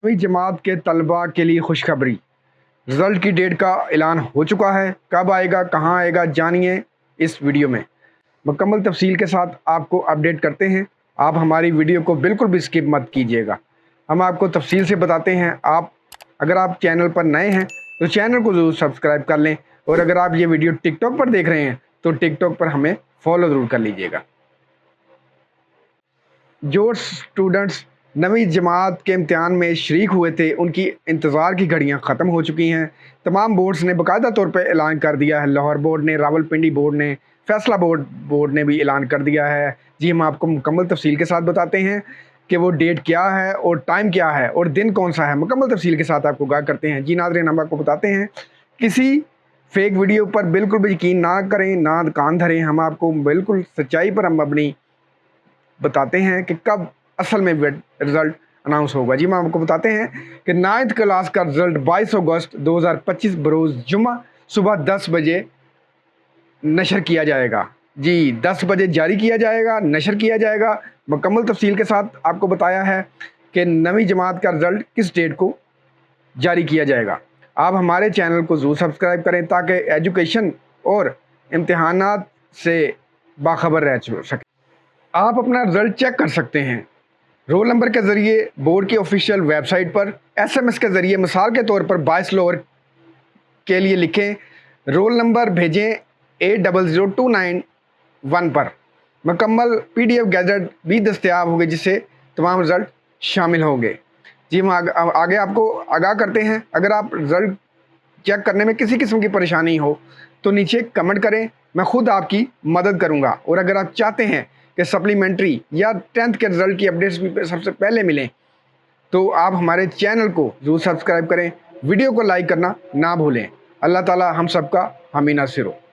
नवीं जमात के तलबा के लिए खुशखबरी। रिजल्ट की डेट का ऐलान हो चुका है। कब आएगा, कहां आएगा, जानिए इस वीडियो में। मुकम्मल तफसील के साथ आपको अपडेट करते हैं। आप हमारी वीडियो को बिल्कुल भी स्किप मत कीजिएगा। हम आपको तफसील से बताते हैं। अगर आप चैनल पर नए हैं तो चैनल को ज़रूर सब्सक्राइब कर लें, और अगर आप ये वीडियो टिकटॉक पर देख रहे हैं तो टिकटॉक पर हमें फॉलो ज़रूर कर लीजिएगा। जो स्टूडेंट्स नवीं जमात के इम्तिहान में शरीक हुए थे, उनकी इंतज़ार की घड़ियां ख़त्म हो चुकी हैं। तमाम बोर्ड्स ने बाकायदा तौर पर ऐलान कर दिया है। लाहौर बोर्ड ने, रावलपिंडी बोर्ड ने, फैसला बोर्ड ने भी ऐलान कर दिया है। जी, हम आपको मुकम्मल तफसील के साथ बताते हैं कि वो डेट क्या है और टाइम क्या है और दिन कौन सा है। मुकम्मल तफसील के साथ आपको आगाह करते हैं। जी नाज़रीन, हम आपको बताते हैं, किसी फेक वीडियो पर बिल्कुल भी यकीन ना करें, ना कान धरें। हम आपको बिल्कुल सच्चाई पर हम अपनी बताते हैं कि कब असल में रिज़ल्ट अनाउंस होगा। जी, हम आपको बताते हैं कि 9th क्लास का रिज़ल्ट 22 अगस्त 2025 बरोज़ जुम्मा सुबह 10 बजे नशर किया जाएगा। जी, 10 बजे जारी किया जाएगा, नशर किया जाएगा। मुकम्मल तफसील के साथ आपको बताया है कि नवीं जमात का रिज़ल्ट किस डेट को जारी किया जाएगा। आप हमारे चैनल को ज़रूर सब्सक्राइब करें ताकि एजुकेशन और इम्तिहानात से बाखबर रह सकें। आप अपना रिज़ल्ट चेक कर सकते हैं रोल नंबर के ज़रिए बोर्ड की ऑफिशियल वेबसाइट पर, SMS के ज़रिए। मिसाल के तौर पर 22 लोअर के लिए लिखें, रोल नंबर भेजें 800291 पर। मुकम्मल PDF गैजेट भी दस्तयाब होंगे जिससे तमाम रिज़ल्ट शामिल होंगे। जी, हम आगे आपको आगाह करते हैं। अगर आप रिज़ल्ट चेक करने में किसी किस्म की परेशानी हो तो नीचे कमेंट करें, मैं खुद आपकी मदद करूंगा। और अगर आप चाहते हैं कि सप्लीमेंट्री या 10th के रिज़ल्ट की अपडेट्स भी सबसे पहले मिलें तो आप हमारे चैनल को ज़रूर सब्सक्राइब करें, वीडियो को लाइक करना ना भूलें। अल्लाह ताला हम सबका हामी नासिर हो।